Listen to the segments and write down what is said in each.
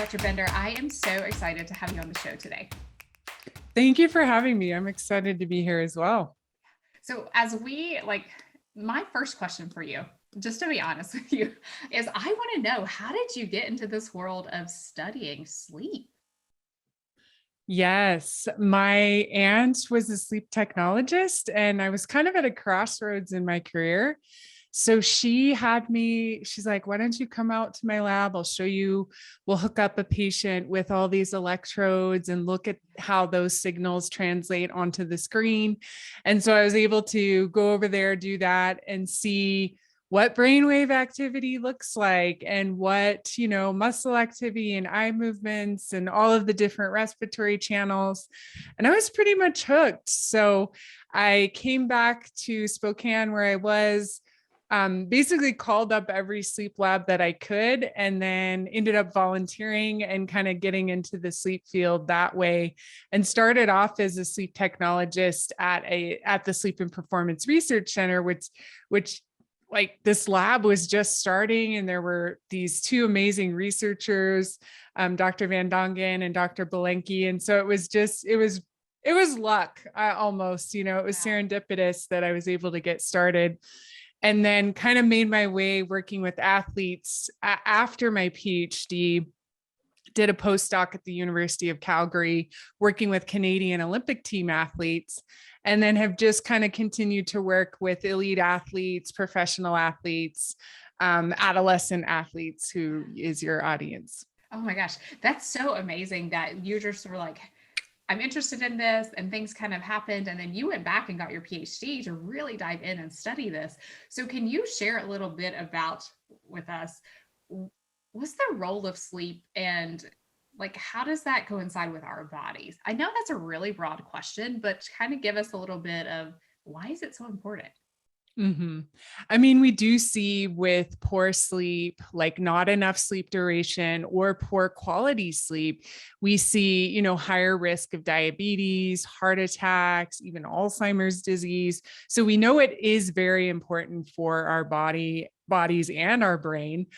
Dr. Bender, I am so excited to have you on the show today. Thank you for having me. I'm excited to be here as well. So my first question for you, just to be honest with you, is I want to know, how did you get into this world of studying sleep? Yes, my aunt was a sleep technologist, and I was kind of at a crossroads in my career. So she's like, why don't you come out to my lab? I'll show you, we'll hook up a patient with all these electrodes and look at how those signals translate onto the screen. And so I was able to go over there, do that, and see what brainwave activity looks like and what, muscle activity and eye movements and all of the different respiratory channels. And I was pretty much hooked. So I came back to Spokane where I was, basically called up every sleep lab that I could, and then ended up volunteering and kind of getting into the sleep field that way, and started off as a sleep technologist at the Sleep and Performance Research Center, which like this lab was just starting, and there were these two amazing researchers, Dr. Van Dongen and Dr. Belenke. And so it was luck, almost, it was serendipitous that I was able to get started, and then kind of made my way working with athletes after my PhD. Did a postdoc at the University of Calgary, working with Canadian Olympic team athletes, and then have just kind of continued to work with elite athletes, professional athletes, adolescent athletes, who is your audience. Oh my gosh, that's so amazing that you just were like, I'm interested in this, and things kind of happened. And then you went back and got your PhD to really dive in and study this. So can you share a little bit about with us, what's the role of sleep, and like, how does that coincide with our bodies? I know that's a really broad question, but kind of give us a little bit of, why is it so important? Mm-hmm. I mean, we do see with poor sleep, like not enough sleep duration or poor quality sleep, we see, higher risk of diabetes, heart attacks, even Alzheimer's disease. So we know it is very important for our bodies and our brain.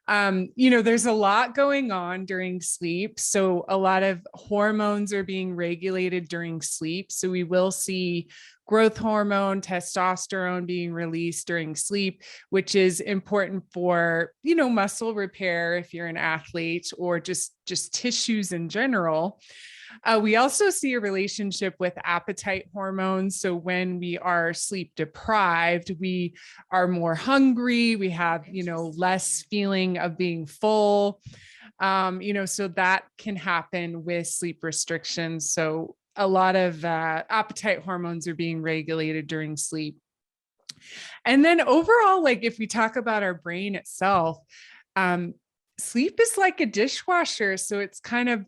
There's a lot going on during sleep. So a lot of hormones are being regulated during sleep. So we will see growth hormone, testosterone being released during sleep, which is important for, muscle repair if you're an athlete, or just tissues in general. We also see a relationship with appetite hormones. So when we are sleep deprived, we are more hungry. We have, less feeling of being full. So that can happen with sleep restrictions. So a lot of appetite hormones are being regulated during sleep. And then overall, like if we talk about our brain itself, sleep is like a dishwasher. So it's kind of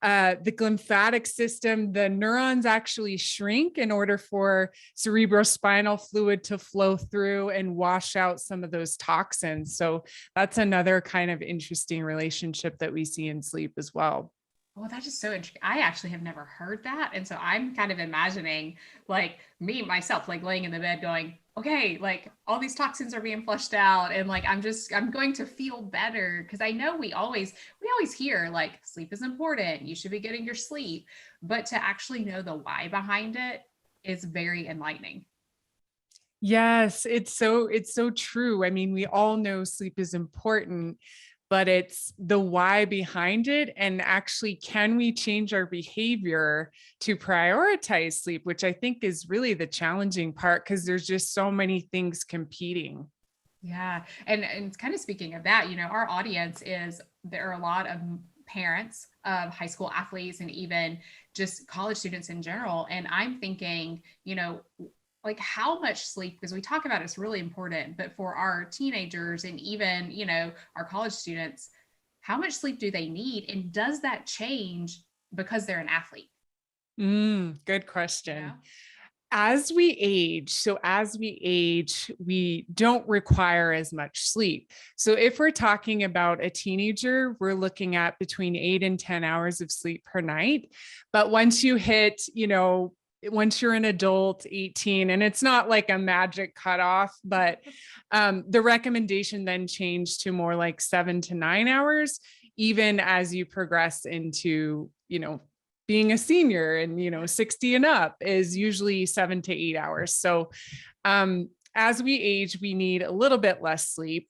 the lymphatic system. The neurons actually shrink in order for cerebrospinal fluid to flow through and wash out some of those toxins. So that's another kind of interesting relationship that we see in sleep as well. Well, that is so interesting. I actually have never heard that. And so I'm kind of imagining like me, myself, like laying in the bed going, okay, like all these toxins are being flushed out. And like, I'm going to feel better. Cause I know we always hear like sleep is important. You should be getting your sleep, but to actually know the why behind it is very enlightening. Yes, it's so true. I mean, we all know sleep is important, but it's the why behind it. And actually, can we change our behavior to prioritize sleep, which I think is really the challenging part, because there's just so many things competing. Yeah. And kind of speaking of that, our audience there are a lot of parents of high school athletes and even just college students in general. And I'm thinking, like how much sleep, because we talk about it's really important, but for our teenagers and even, our college students, how much sleep do they need? And does that change because they're an athlete? Good You know? question. As we age, we don't require as much sleep. So if we're talking about a teenager, we're looking at between 8 and 10 hours of sleep per night. But once you hit, once you're an adult, 18, and it's not like a magic cutoff, but the recommendation then changed to more like 7 to 9 hours. even as you progress into, being a senior and, 60 and up is usually 7 to 8 hours. So as we age, we need a little bit less sleep.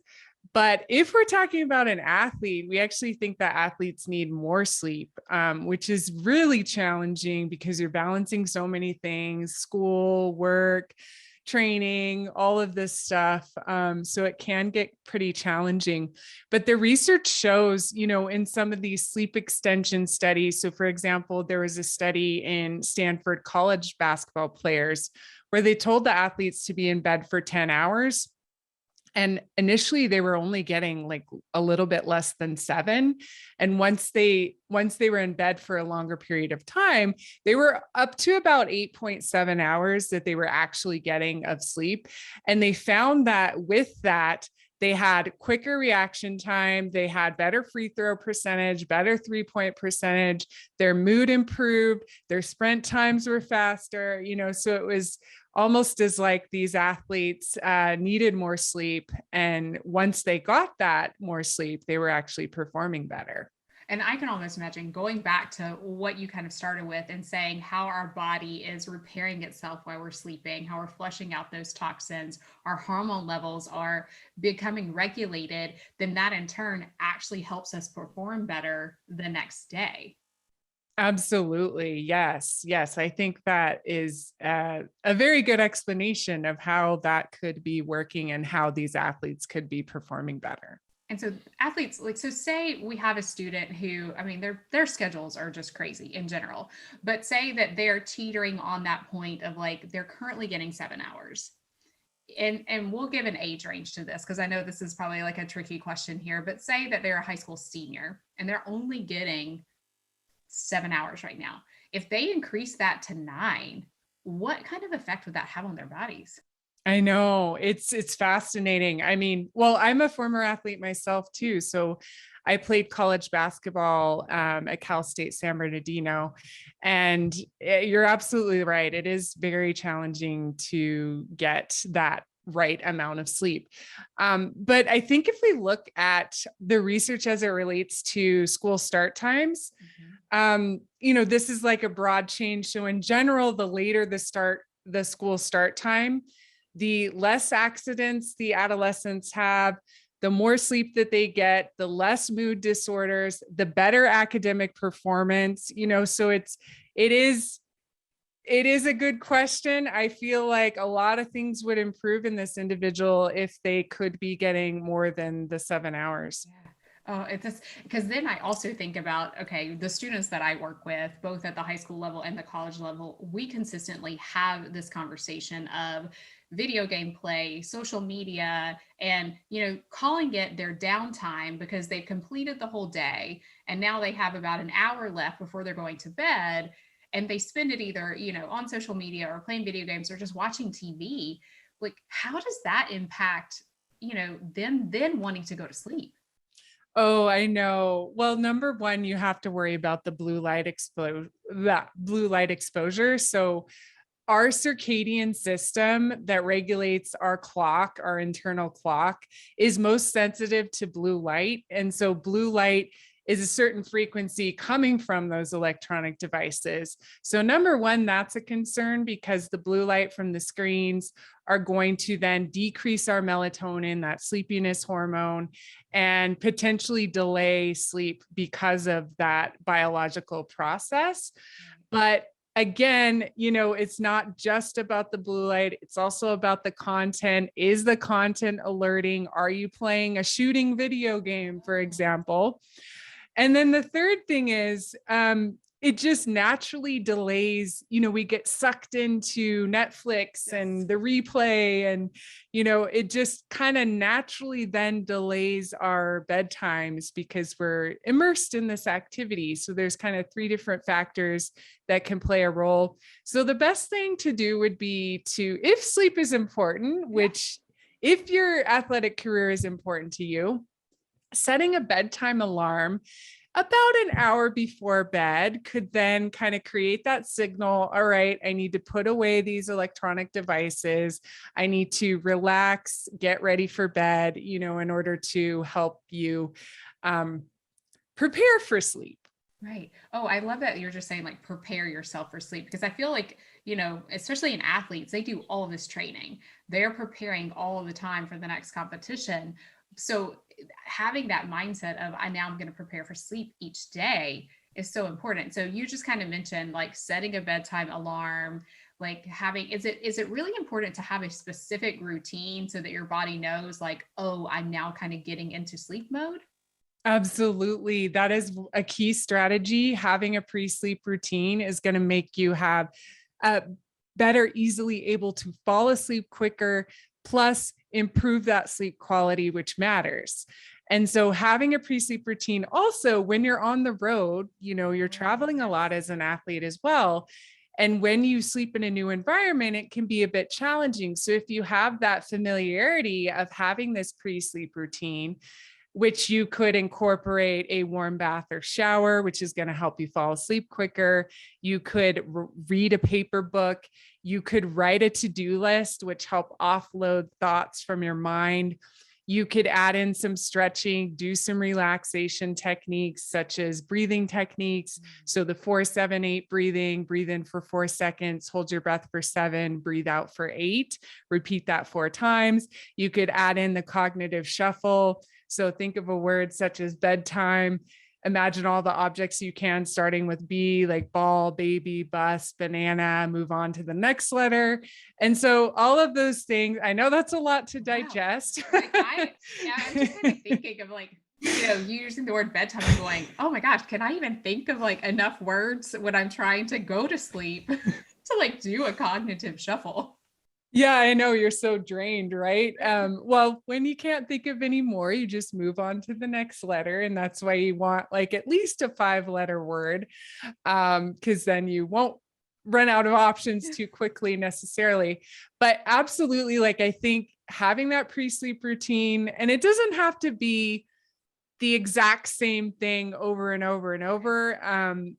But if we're talking about an athlete, we actually think that athletes need more sleep, which is really challenging because you're balancing so many things, school, work, training, all of this stuff. So it can get pretty challenging. But the research shows, in some of these sleep extension studies. So, for example, there was a study in Stanford college basketball players where they told the athletes to be in bed for 10 hours. And initially they were only getting like a little bit less than 7. And once they were in bed for a longer period of time, they were up to about 8.7 hours that they were actually getting of sleep. And they found that with that, they had quicker reaction time, they had better free throw percentage, better 3-point percentage, their mood improved, their sprint times were faster, so it was almost as like these athletes needed more sleep. And once they got that more sleep, they were actually performing better. And I can almost imagine going back to what you kind of started with and saying how our body is repairing itself while we're sleeping, how we're flushing out those toxins, our hormone levels are becoming regulated, then that in turn actually helps us perform better the next day. Absolutely. Yes. Yes. I think that is a very good explanation of how that could be working and how these athletes could be performing better. And so athletes, like, so say we have a student who, I mean, their schedules are just crazy in general, but say that they're teetering on that point of like, they're currently getting 7 hours. And we'll give an age range to this because I know this is probably like a tricky question here, but say that they're a high school senior and they're only getting 7 hours right now. If they increase that to 9, what kind of effect would that have on their bodies? I know it's fascinating. I mean, well, I'm a former athlete myself too. So I played college basketball at Cal State San Bernardino, and you're absolutely right. It is very challenging to get that right amount of sleep. But I think if we look at the research as it relates to school start times, this is like a broad change. So in general, the later the school start time, the less accidents the adolescents have, the more sleep that they get, the less mood disorders, the better academic performance, so it is a good question. I feel like a lot of things would improve in this individual if they could be getting more than the 7 hours. Yeah. Oh, it's because then I also think about, okay, the students that I work with, both at the high school level and the college level, we consistently have this conversation of video game play, social media, and, calling it their downtime because they've completed the whole day. And now they have about an hour left before they're going to bed. And they spend it either, on social media or playing video games or just watching TV. Like, how does that impact, them then wanting to go to sleep? Oh, I know. Well, number one, you have to worry about the blue light exposure. So our circadian system that regulates our clock, our internal clock, is most sensitive to blue light. And so blue light is a certain frequency coming from those electronic devices. So number one, that's a concern because the blue light from the screens are going to then decrease our melatonin, that sleepiness hormone, and potentially delay sleep because of that biological process. But again, it's not just about the blue light. It's also about the content. Is the content alerting? Are you playing a shooting video game, for example? And then the third thing is, it just naturally delays, we get sucked into Netflix and the replay and, it just kind of naturally then delays our bedtimes because we're immersed in this activity. So there's kind of 3 different factors that can play a role. So the best thing to do would be if sleep is important, which if your athletic career is important to you, setting a bedtime alarm about an hour before bed could then kind of create that signal. All right, I need to put away these electronic devices. I need to relax, get ready for bed, in order to help you prepare for sleep. Right. Oh, I love that you're just saying like prepare yourself for sleep, because I feel like, especially in athletes, they do all of this training. They're preparing all of the time for the next competition. So having that mindset of I'm going to prepare for sleep each day is so important. So you just kind of mentioned like setting a bedtime alarm, like having, is it really important to have a specific routine so that your body knows like, oh, I'm now kind of getting into sleep mode? Absolutely. That is a key strategy. Having a pre-sleep routine is going to make you have better, easily able to fall asleep quicker, plus improve that sleep quality, which matters. And so having a pre-sleep routine also when you're on the road, you're traveling a lot as an athlete as well. And when you sleep in a new environment, it can be a bit challenging. So if you have that familiarity of having this pre-sleep routine, which you could incorporate a warm bath or shower, which is going to help you fall asleep quicker. You could read a paper book. You could write a to-do list, which help offload thoughts from your mind. You could add in some stretching, do some relaxation techniques, such as breathing techniques. So the 4-7-8 breathing, breathe in for 4 seconds, hold your breath for 7, breathe out for 8, repeat that 4 times. You could add in the cognitive shuffle. So think of a word such as bedtime. Imagine all the objects you can, starting with B, like ball, baby, bus, banana, move on to the next letter. And so all of those things, I know that's a lot to digest. Wow. I'm just kind of thinking of like, you using the word bedtime and going, oh my gosh, can I even think of like enough words when I'm trying to go to sleep to like do a cognitive shuffle? Yeah, I know you're so drained, right? Well, when you can't think of any more, you just move on to the next letter. And that's why you want like at least a 5-letter word, because then you won't run out of options too quickly necessarily. But absolutely, like I think having that pre-sleep routine, and it doesn't have to be the exact same thing over and over and over.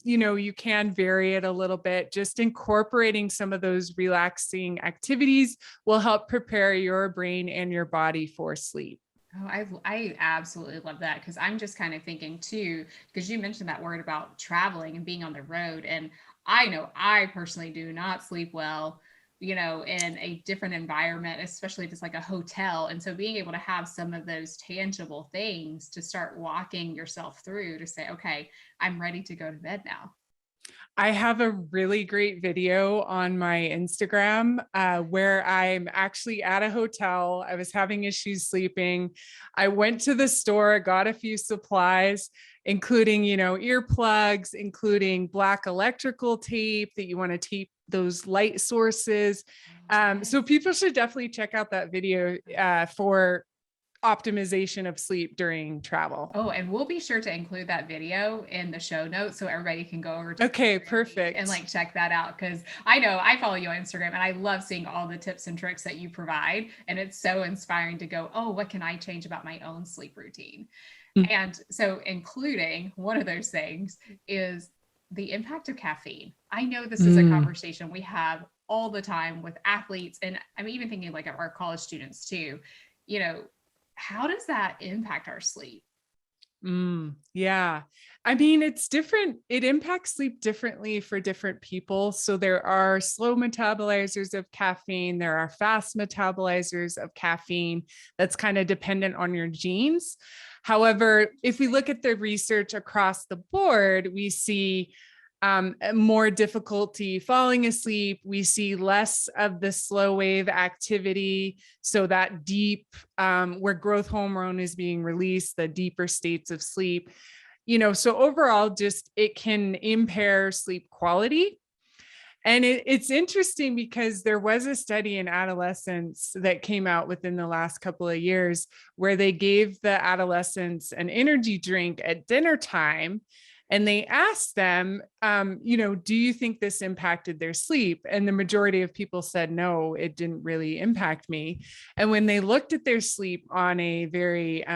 You can vary it a little bit. Just incorporating some of those relaxing activities will help prepare your brain and your body for sleep. Oh, I absolutely love that, because I'm just kind of thinking too, because you mentioned that word about traveling and being on the road. And I know I personally do not sleep well, in a different environment, especially if it's like a hotel. And so being able to have some of those tangible things to start walking yourself through to say, okay, I'm ready to go to bed now. I have a really great video on my Instagram where I'm actually at a hotel. I was having issues sleeping. I went to the store, got a few supplies, including, earplugs, including black electrical tape that you want to tape those light sources. So people should definitely check out that video for optimization of sleep during travel. Oh, and we'll be sure to include that video in the show notes so everybody can go over to Okay, perfect. and like check that out, because I know I follow you on Instagram and I love seeing all the tips and tricks that you provide, and it's so inspiring to go, oh, what can I change about my own sleep routine? Mm-hmm. And so including one of those things is the impact of caffeine. I know this is a conversation we have all the time with athletes, and I'm even thinking like of our college students too. How does that impact our sleep? Yeah. I mean, it's different. It impacts sleep differently for different people. So there are slow metabolizers of caffeine. There are fast metabolizers of caffeine. That's kind of dependent on your genes. However, if we look at the research across the board, we see more difficulty falling asleep. We see less of the slow wave activity. So that deep, where growth hormone is being released, the deeper states of sleep, so overall, just it can impair sleep quality. And it's interesting because there was a study in adolescents that came out within the last couple of years where they gave the adolescents an energy drink at dinner time. And they asked them, do you think this impacted their sleep? And the majority of people said, no, it didn't really impact me. And when they looked at their sleep on a very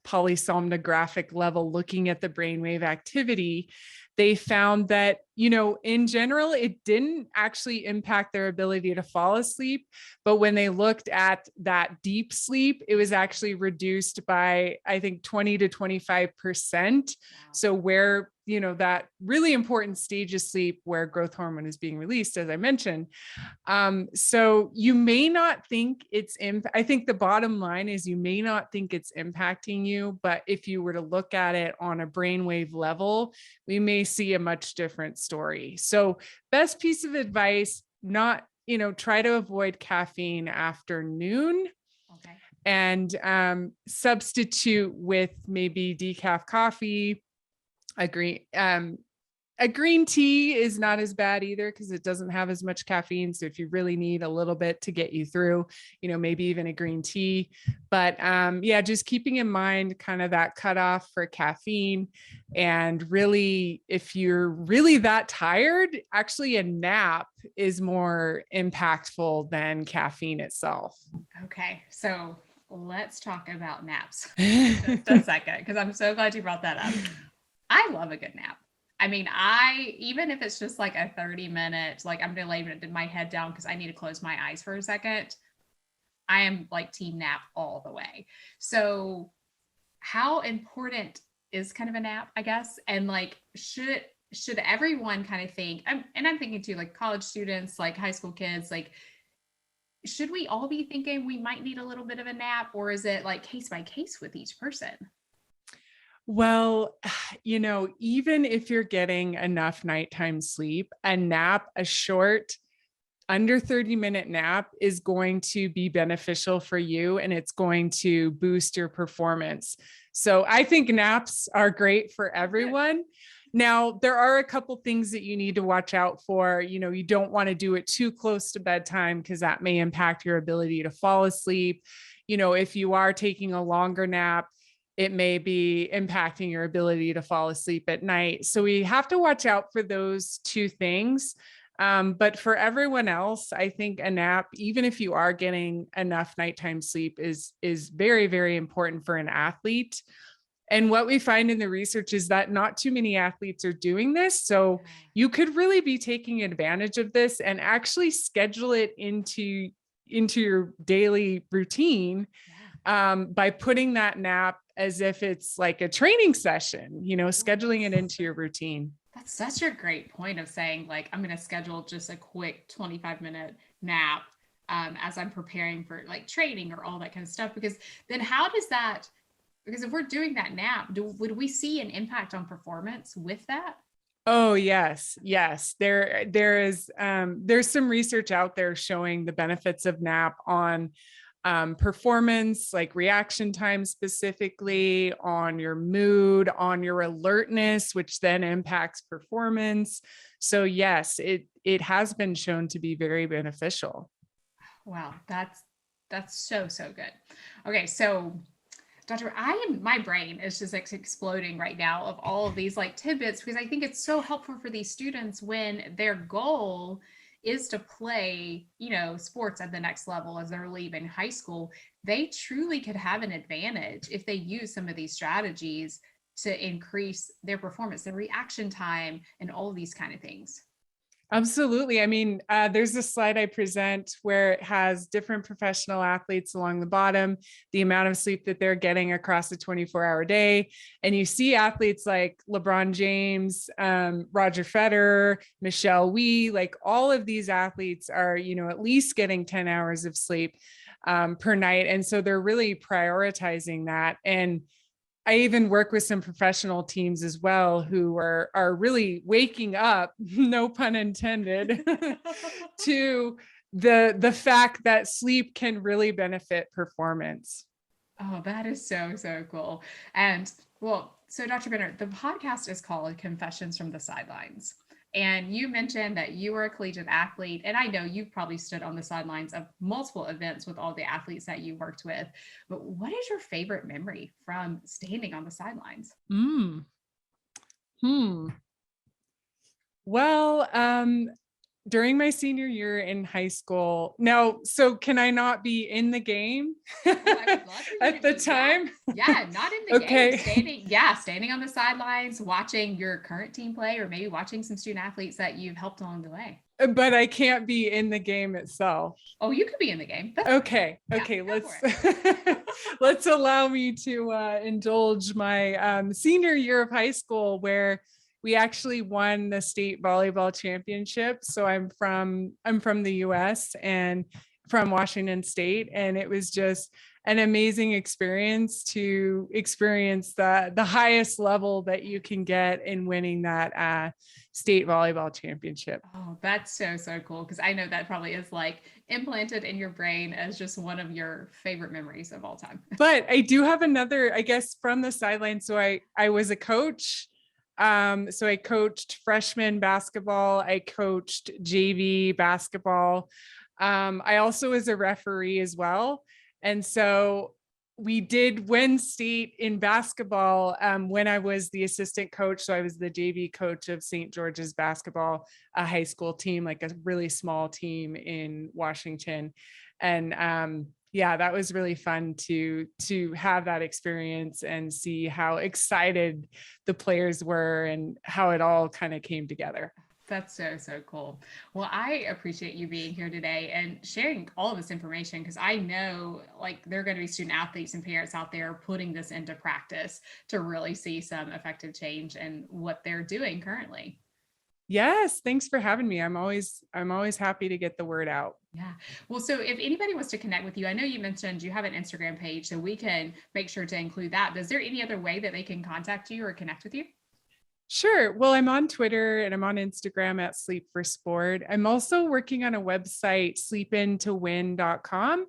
polysomnographic level, looking at the brainwave activity, they found that in general, it didn't actually impact their ability to fall asleep. But when they looked at that deep sleep, it was actually reduced by, I think, 20 to 25%. Wow. So where, that really important stage of sleep where growth hormone is being released, as I mentioned. So you may not think I think the bottom line is you may not think it's impacting you, but if you were to look at it on a brainwave level, we may see a much different story. So best piece of advice, try to avoid caffeine after noon. Okay. And substitute with maybe decaf coffee. A green tea is not as bad either because it doesn't have as much caffeine. So if you really need a little bit to get you through, maybe even a green tea. But just keeping in mind kind of that cutoff for caffeine. And really, if you're really that tired, actually a nap is more impactful than caffeine itself. Okay. So let's talk about naps just a second, because I'm so glad you brought that up. I love a good nap. I mean, even if it's just like a 30-minute, like I'm going to lay my head down because I need to close my eyes for a second, I am like team nap all the way. So how important is kind of a nap, I guess? And like, should everyone kind of think, I'm thinking too, like college students, like high school kids, like, should we all be thinking we might need a little bit of a nap, or is it like case by case with each person? Well, even if you're getting enough nighttime sleep, a short under 30-minute nap is going to be beneficial for you, and it's going to boost your performance. So I think naps are great for everyone. Now, there are a couple things that you need to watch out for. You don't want to do it too close to bedtime because that may impact your ability to fall asleep. If you are taking a longer nap, it may be impacting your ability to fall asleep at night. So we have to watch out for those two things. But for everyone else, I think a nap, even if you are getting enough nighttime sleep, is very, very important for an athlete. And what we find in the research is that not too many athletes are doing this. So you could really be taking advantage of this and actually schedule it into your daily routine by putting that nap as if it's like a training session, scheduling it into your routine. That's such a great point of saying, like, I'm going to schedule just a quick 25-minute nap as I'm preparing for like training or all that kind of stuff. Because then because if we're doing that nap, would we see an impact on performance with that? Oh, yes. There's some research out there showing the benefits of nap on performance, like reaction time specifically, on your mood, on your alertness, which then impacts performance. So yes, it has been shown to be very beneficial. Wow, that's so good. Okay, so Doctor, my brain is just like exploding right now of all of these like tidbits, because I think it's so helpful for these students when their goal is to play, sports at the next level as they're leaving high school. They truly could have an advantage if they use some of these strategies to increase their performance, their reaction time, and all of these kind of things. Absolutely. I mean, there's a slide I present where it has different professional athletes along the bottom, the amount of sleep that they're getting across a 24-hour day. And you see athletes like LeBron James, Roger Federer, Michelle Wie, like all of these athletes are, at least getting 10 hours of sleep per night. And so they're really prioritizing that. And I even work with some professional teams as well who are really waking up, no pun intended, to the fact that sleep can really benefit performance. Oh, that is so cool. And well, so Dr. Benner, the podcast is called Confessions from the Sidelines. And you mentioned that you were a collegiate athlete, and I know you've probably stood on the sidelines of multiple events with all the athletes that you worked with. But what is your favorite memory from standing on the sidelines? Well, during my senior year in high school. Now, so can I not be in the game Oh, I would love for you at to the be, yeah, time? yeah, not in the game, Okay. standing, yeah, standing on the sidelines, watching your current team play, or maybe watching some student athletes that you've helped along the way. But I can't be in the game itself. Oh, you could be in the game. That's Okay. yeah, Okay. go for Let's it. let's allow me to indulge my senior year of high school, where we actually won the state volleyball championship. So I'm from the US and from Washington State, and it was just an amazing experience to experience the highest level that you can get in winning that state volleyball championship. Oh, that's so, so cool. Because I know that probably is like implanted in your brain as just one of your favorite memories of all time. But I do have another, I guess, from the sidelines. So I was a coach. So I coached freshman basketball. I coached JV basketball. I also was a referee as well. And so we did win state in basketball when I was the assistant coach. So I was the JV coach of St. George's basketball, a high school team, like a really small team in Washington. And yeah, that was really fun to have that experience and see how excited the players were and how it all kind of came together. That's so, so cool. Well, I appreciate you being here today and sharing all of this information, because I know like there are going to be student athletes and parents out there putting this into practice to really see some effective change in what they're doing currently. Yes, thanks for having me. I'm always happy to get the word out. Yeah. Well, so if anybody wants to connect with you, I know you mentioned you have an Instagram page, so we can make sure to include that. But is there any other way that they can contact you or connect with you? Sure. Well, I'm on Twitter and I'm on Instagram at Sleep for Sport. I'm also working on a website, sleepintowin.com.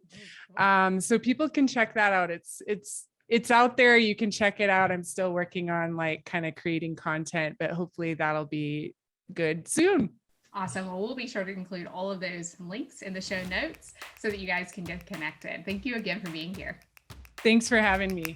Oh, cool. So people can check that out. It's out there. You can check it out. I'm still working on like kind of creating content, but hopefully that'll be good soon. Awesome. Well, we'll be sure to include all of those links in the show notes so that you guys can get connected. Thank you again for being here. Thanks for having me.